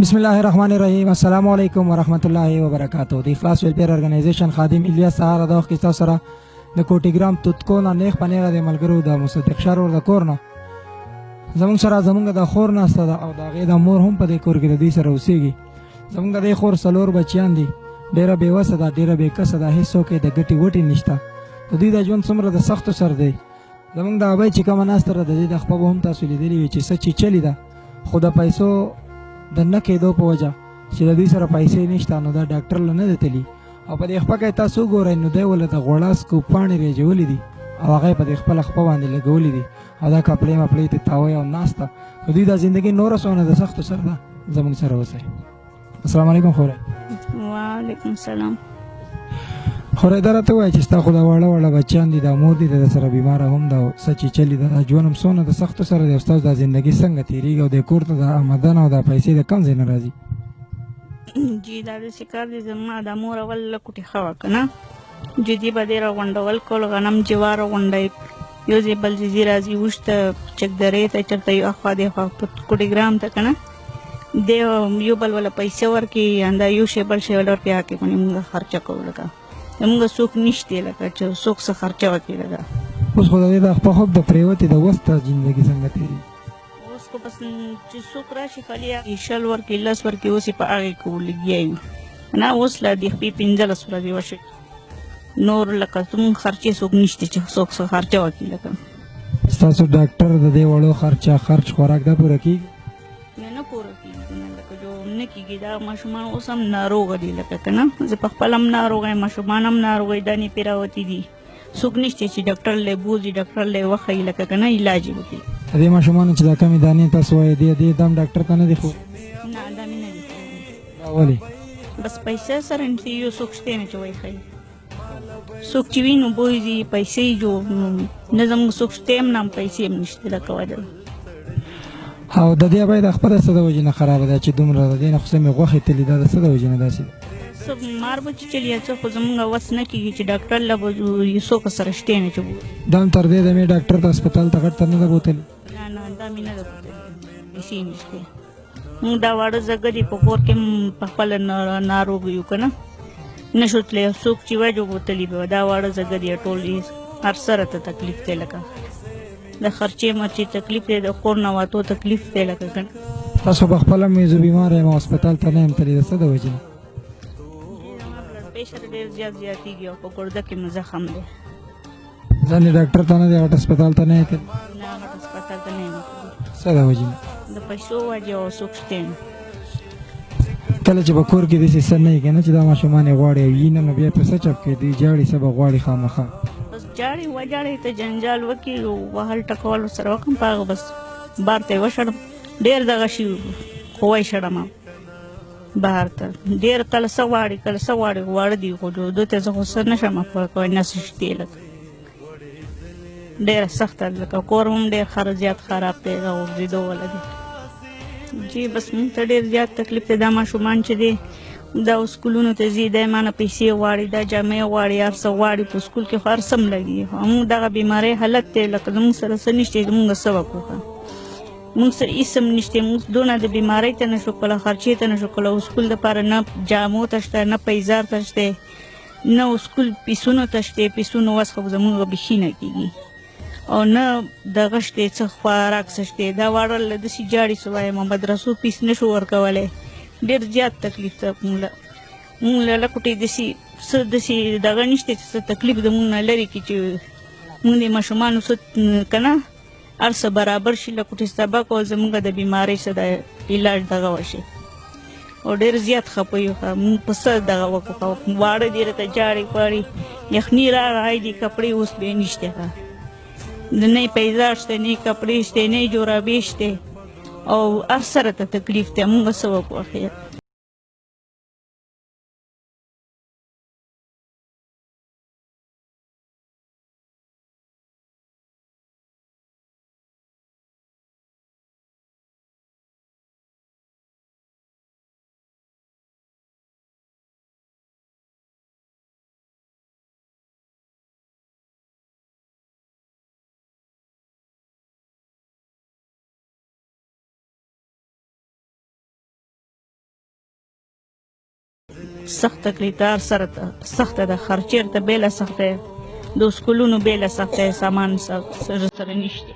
बिस्मिल्लाहिर्रहमानिर्रहीम अस्सलाम वालेकुम वरहमतुल्लाहि वबरकातुहू. د اخلاص ویلفیر ارګنایزیشن خادم الیاس سهارا د وخت تاسو سره د کوټیګرام توتکو نه نیخ پنیغه د ملګرو د مصدق شهر د کور نه زمونږ سره زمونږ د خور ناسته ده او د هغې د مور هم په دې کور کې د دوی سره اوسېږي. زمونږ د دې خور څلور بچیان دي، ډېره بېوسه ده، ډېره بېکسه ده، هېڅوک یې د ګټې وټې نشته. د دوی د ژوند څومره د سختو سر دی. زمونږ د ابۍ چې کومه ناسته ده د دې د خپه به هم تاسو لیدلي وي چې څه چیچلې ده، خو د پیسو د نه کېدو په وجه چې د دوی سره پیسې نشته نو دا ډاکټر له نه دی تلي او په دې خپه کې تاسو وګورئ نو دی ولې د غوړاسکو پاڼې رېجولې دي او هغه یې په دې خپله خپه باندې لګولې دي او دا کپړې مپړې ترې تاوی او ناسته. نو دوی دا زندګي نوره څونه د سختو سره ده. زموږ سره اوسئ. السلام علیکم خورئ. وعلیکم السلام. خورئ دا راته ووایه چې ستا خو دا واړه واړه بچیان دي، دا مور دي د سره بیماره هم ده او څه چیچلي ده، دا ژوند هم څونه د سختو سره دی او ستاسو دا زندګي څنګه تېرېږي او دې کور ته د آمدن او دا پیسې د کوم ځای نه راځي؟ جی دا داسې کار دی زما د مور اول لکوټې ښه وه که نه، جدي به دې راغونډول کول، غنم جوار راغونډوي، یو ځای بل ځای راځي اوښ ته چکدرې ته چېرته یو اخوا دېخوا کوټېګرام ته که نه، دی یو بل وله پیسې ورکړي همدا یو شی بل شی وله ورکړي، هغې باندې مونږ خرچه کوو. لکه زمونږ څوک نشته لکه چې څوک څه خرچه وکړي. لکه اوس خو د دې د خپه خوب د پرېوتې د وس ته زندګي څنګه تېرېږي؟ اوس خو بس چې څوک راشي خالي هغې شل ورکړي 10 ورکړي اوس یې په هغې کې ولګیا یو نه. اوس لا د خپې 15 ورځې وشوي، نور لکه زمونږ خرچې څوک نشته چې څوک څه خرچه وکړي. لکه ستاسو ډاکټر د دې وړو خرچه خرچ خوراک دا پوره کېږي؟ نه پوره کېږي نه، لکه جو نه کېږي. دا ماشومان اوس هم ناروغه دي لکه که نه، زه په خپله هم ناروغه یم، ماشومان هم ناروغه دي، دانې پرې راوتي دي، څوک نشته چې ډاکټر لی بوځي ډاکټر لی وښیي لکه که نه علاج یې وکړي. د دې ماشومانو چې دا کمې دانې تاسو وایي دې دم ډاکټر ته نه دي ښودلي؟ نه دا مې نه دي ښودلي. دا ولې؟ بس پیسې سره نشته، یو څوک شته نه چې وایي ښایي، څوک چې وي نو بوځي پیسې جو نه، زموږ څوک شته هم نه هم پیسې هم نشته لکه وجه. او د دې ابۍ د خپله څه د وجې نه خرابه ده چې دومره د دې نه خو څه مې غوښې تلي دا د څه د وجې نه داسې ده؟ څه مار به چیچلي یا څه، خو زمونږ وس نه کېږي چې ډاکټر له به یو څوک سره شته نه چې بوځي. دا هم تر دې دمې ډاکټر ته هسپتال ته غټ ته نه ده بوتلي؟ نه نه دا مې نه ده بوتلي، پیسې نشته. مونږ دا واړه زګه دي په کور کې هم په خپله ناروغ یو که نه، نه شو تللی، څوک چې وای جو بوتلي به دا واړه زګه دي ټول هر سره ته تکلیف دی، لکه د خرچې مرچې تکلیف دی، د کور نه واتو تکلیف دی لکه که نه. تاسو په خپله مې زه بیماره یم او هسپتال ته نه یم تللی، د څه د وجې نه؟ زما بلډ پریشر ډېر زیاتېږي او په ګرده کې مې زخم دی. ځان یې ډاکټر ته نه دی غټ هسپتال ته نه یې تللی؟ نه غټ هسپتال ته نه یم تللی. څه د وجې نه؟ د پیسو وجې او څوک شته نه. کله چې په کور کې داسې څه نه وي که نه چې دا ماشومان یې غواړي او وي نه نو بیا په څه چپ کوي؟ دوی جاړي څه به غواړي خامخا؟ بس جاړې وجاړې ته جنجال وکړي وهل ټکول ورسره وکړم، په هغه بس بار ته یې وشړم. ډېر دغه شي خو ویشړم بهر ته، ډېر کله څه غواړي کله څه غواړي، واړه دي خو دو ته زه خو څه نه شم پوره کوی، نه څه شتې لکه ډېره سخته ده. لکه کور هم ډېر زیات خراب دی، غورځېدو والا دی. جی بس مونږ ته ډېر زیات تکلیف دی. دا ماشومان چې دی دا سکولونو ته ځي، دی ما نه پیسې غواړي، دا جامې غواړي، هر څه غواړي، په سکول کې خو هر څه هم لګي. مونږ دغه بیمارۍ حالت دی لکه زمونږ سره څه نشته، مونږ څه وکړو؟ مونږ سره هېڅ هم نشته، مونږ دونه د بیمارۍ ته نه شو کولی، خرچې ته نه شو کولی، سکول دپاره نه جامو ته شته، نه پیزار ته شته، نه سکول پیسونو ته شته، پیسونو وس خو زمونږ بیخي نه کېږي او نه دغه شته څه خوراک څه شته. دا واړه له داسې جاړي څه وایم مدرسو فیس نه شو ورکولی، ډېر زیات تکلیف ده مونږ له. مونږ له لکوټې داسې څه داسې دغه نشته چې څه تکلیف د مونږ نه لرې کړي چې مونږ د ماشومانو څه که نه هر څه برابر شي، لکوټې سبق او زمونږ د بیمارۍ څه د علاج دغه وشي. او ډېر زیات خفه یو، مونږ په څه دغه وکړو؟ واړه دي راته جاړي غواړي، یخني راغی دي کپړې اوس بیا نشته، نه پیزار شته، نه کپړې شته، نه جورابې شته او هر سره ته تکلیف دی. مونږ څه وکړو خیر؟ سخت تکلیف ته هر سره سخته ده، خرچیر ته بیله سخته، د سکولونو بیله سخته، سامان سره نشته.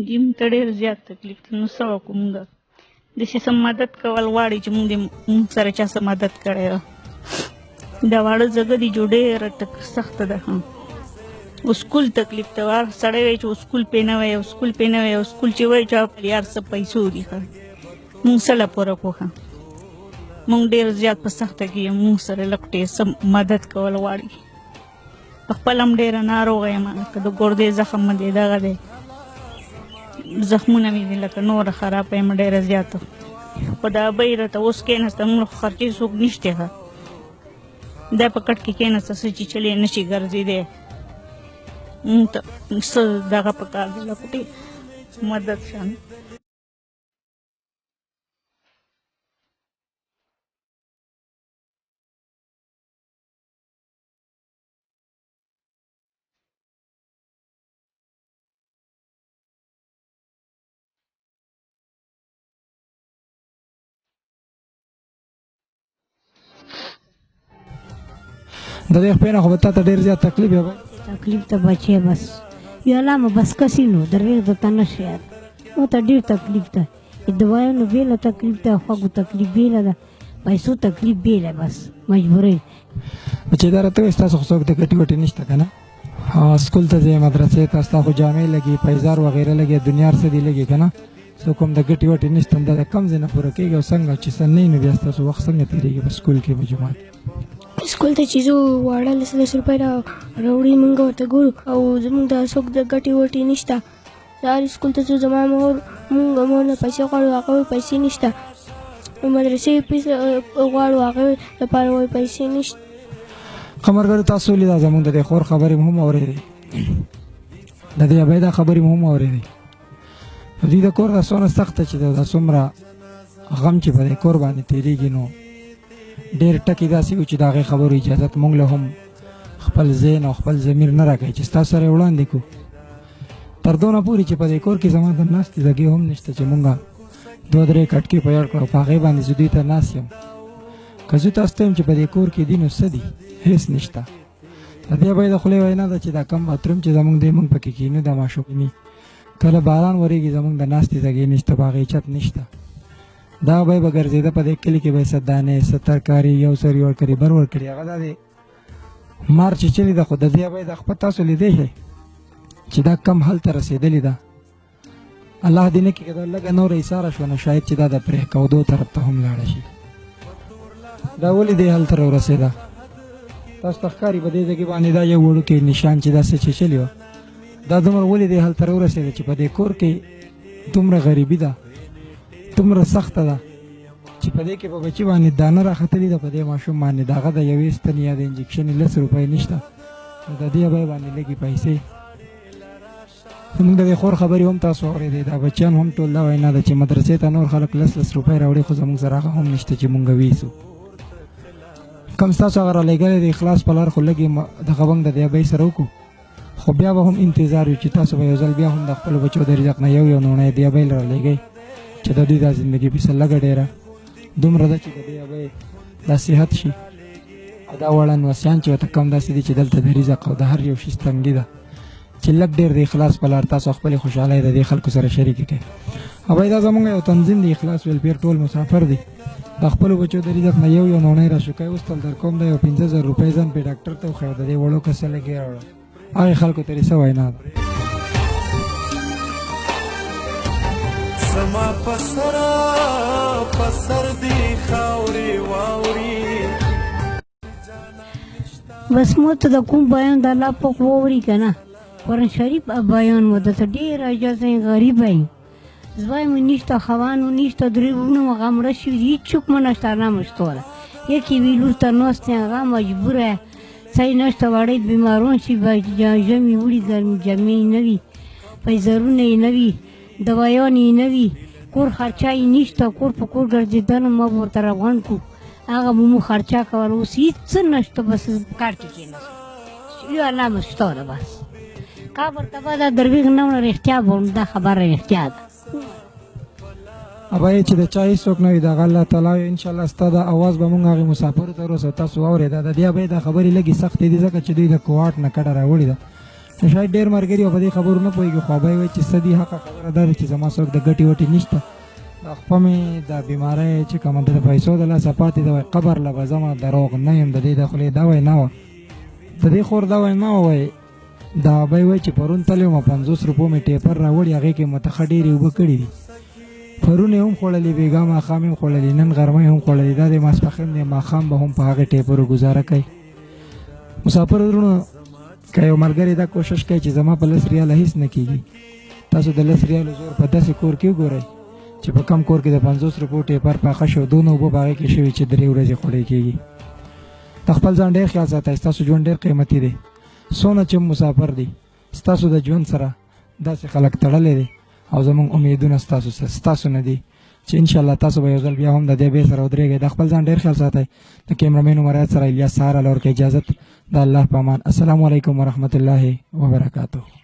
دې موږ ته ډېر زیات تکلیف دی. نو څه وکړو موږ؟ داسې څه مدد کول غواړي چې موږ سره چا څه مدد کړی ده. دا واړه ځګه دي جو ډېره سخته ده. سکول تکلیف ته هر سړی وایي چې سکول پې نه وی او سکول پې نه وی او سکول چې وایي چې هر څه پیسو دي. موږ څه له پوره کړو؟ موږ ډېر زیات په سخته کې یم. موږ سره لږ څه مدد کول غواړي. پخپله هم ډېره ناروغه یم، که د ګردې زخم مې دی دغه دی، زخمونه مې دي لکه نوره خرابه یم ډېره زیاته. خو دا ابۍ راته اوس کېناسته، موږ خو خرچې څوک نشته ښه. دا په کټ کې کېناسته څه چې چلی نه شي ګرځېدی. موږ ته څه دغه پکار دی لکوټې مدد شان. د دې خپې نه خو به تا ته ډېر زیات تکلیف یا تکلیف ته بچی بس یا علامه بس کسی نو درویغ درته نه شي یاد. مو ته ډېر تکلیف ده، دوایانو بیله تکلیف ده، خوږو تکلیف بیله ده، پیسو تکلیف بیله، بس مجبورۍ. چې دا راته وایي ستاسو خو څوک د ګټې وټې نشته که نه؟ سکول ته ځې، مدرسې ته، ستا خو جامې لګي، پیزار وغیره لګي، دنیا هر څه دي لګي که نه؟ څوک هم د ګټې وټې نشته. دا د کم ځای نه پوره کېږي او څنګه چې څه نه وي نو بیا ستاسو وخت څنګه تېرېږي په سکول کې په جومات؟ سکول ته چې ځو واړه 10 روپۍ راوړي موږ ورته ګورو او زموږ د څوک د ګټې وټې نشته. سهار سکول ته ځو، زما مور موږ مور نه پیسې غواړو، هغه وایي پیسې نشته. مدرسې فیس غواړو، هغه لپاره وایي پیسې نشته. قمرګرو تاسو ولیده زموږ د دې خور خبرې مو هم اورېدې، د دې ابۍ دا خبرې مو هم اورېدې. د دوی د کور دا څومره سخته چې دا څومره غم چې په دې کور باندې تېرېږي، نو ډېر ټکي داسې وو چې د هغې خبرو اجازت موږ له هم خپل ذهن او خپل ضمیر نه راکوي چې ستاسو سره یې وړاندې کړو. تر دونه پورې چې په دې کور کې زما د ناستې ځګې هم نشته چې مونږ 2-3 کټکې په یاد کړو، په هغې باندې زه دوی ته ناست یم. که زه تاسو ته یم چې په دې کور کې دي نو څه دي؟ هېڅ نشته. د دې ابۍ د خولې وینا ده چې دا کم باتروم چې زموږ دی موږ پکې کښېنو دا ماشومې کله باران ورېږي زموږ د ناستې ځګې نشته، په هغې چت نشته. دا ابۍ به ګرځېده په دې کلي کې به یې څه دانې څه ترکاري یو سر ورکړي بر ورکړي. هغه دا دی مار چې چلې ده، خو د دې ابۍ دا خپل تاسو لیدی شئ چې دا کم حل ته رسېدلې ده. الله دې نه کړي که دا لږه نوره ایساره شوه نو شاید چې دا د پرې کودو طرف ته هم لاړه شي. دا ولې دې حل ته راورسېده؟ تاسو ته ښکاري په دې ځای کې باندې دا یو وړوکی نشان چې داسې چیچلې وه، دا دومره ولې دې حل ته راورسېده چې په دې کور کې دومره غریبي ده، دومره سخته ده چې په دې کې په بچي باندې دانه راختلې ده، په دې ماشوم باندې د هغه د یوې ستنې یا د انجکشن 10 روپۍ نشته. نو د دې ابۍ باندې لږې پیسې. زموږ د دې خور خبرې هم تاسو اورېدې، دا بچیان هم ټول دا وینا ده چې مدرسې ته نور خلک 10 روپۍ راوړي، خو زموږ سره هغه هم نشته چې مونږ ویسو. کم ستاسو هغه رالیږلی د اخلاص په لار خو لږې دغه بنګ د دې ابۍ سره وکړو، خو بیا به هم انتظار وي چې تاسو به یو ځل بیا هم د خپلو بچو د رزق نه یو نوڼی دې ابۍ رالیږئ چې د دوی دا زندګي پسې لږه ډېره دومره ده چې د دې ابۍ دا صحت شي. او دا وړاند وسیان چې ورته کم داسې دي چې دلته د رزق او د هر یو شي تنګي ده چې لږ ډېر د اخلاص په لار تاسو خپلې خوشحالۍ د دې خلکو سره شریکې کړئ. ابۍ دا زموږ یو تنظیم دی اخلاص ویلفیر، ټول مسافر دی، د خپلو بچو د رزق نه یو نوڼی راشو کوي. اوس تل در کوم دی یو 50,000 روپۍ ځان پې ډاکټر ته وښیه، د دې وړو کسه لږې راوړه. هغې خلکو ته یې څه وینا ده؟ زما پسر دی خاورې واوري. بس مو ته د کوم بیان د الله پاک واوري که نه؟ قرآن شریف بیان مو درته ډېر عاجز یم، غریبه یم، زوی مو نشته، خوانو نشته، درې وروڼه مو هغه مړه شوي دي، هېڅوک مو نشته، نه مو شته وله. یکې وي لور ته ناست دی، هغه مجبوره څه یې نشته، وړی بیماران شي، ژمي وړي، جامې یې نه وي، پیزارونه یې نه وي، دوایان یې نه وي، کور خرچه یې نشته، کور په کور ګرځېدنه ما به ورته راغونډ کړو، هغه به مو خرچه کوله. اوس هېڅ څه نشته، بس کار کې کېناست. یو الله مستا ده بس کا ورته به دا درویغ نه وړه رښتیا به دا خبره رښتیا ده ابا چې د چا هېڅوک نه وي دغه الله تعالی انشاءالله ستا دا اواز به مونږ هغې مسافرو ته وروسه تاسو واورېده د دې ابا دا خبرې لږې سختې دي ځکه چې دوی د کوواټ نه کډه راوړې ده نو شاید ډېر ملګري په دې خبرو نه پوهېږي خو ابا یې وایي چې څه دي حقه خبره دا ده چې زما څوک د ګټې وټې نشته دا خپه مې د بیمارۍ چې کومه د پیسو د لاسه پاتې ده وایي قبر له به ځمه دروغ نه یم د دې د خولې دا وایي نه وه د دې خور دا وایي نه وایي دا ابا یې وایي چې پرون تللی وم 50 روپو مې ټیپر راوړي هغې کې مته ښه ډېرې اوبه کړي دي پرون یې هم خوړلې بېګا ماښام یې هم خوړلې نن غرمه یې هم خوړلې دا د ماسپښین دی ماښام به هم په هغې ټیپرو ګزاره کوي مسافر وروڼو که یو ملګری دا کوشش کوي چې زما په 10 ریاله هېڅ نه کېږي تاسو د 10 ریالو زور په داسې کور کې وګورئ چې په کم کور کې د 50 روپو ټیپر پاخه شو دونه اوبه په هغې کې شوي چې 3 ورځې خوړی کېږي د خپل ځان ډېر خیال ساتئ ستاسو ژوند ډېر قیمتي دی څونه چې مسافر دی ستاسو د ژوند سره داسې خلک تړلی دی او زمونږ امیدونه ستاسو نه دي چې انشاءالله تاسو به یو ځل بیا هم د دې بې سره ودرېږئ د خپل ځان ډېر خیال ساتئ د کیمرامین عمریت سره الیاس سهارا له ورکه اجازت د الله په امان السلام علیکم ورحمت الله وبرکاتہ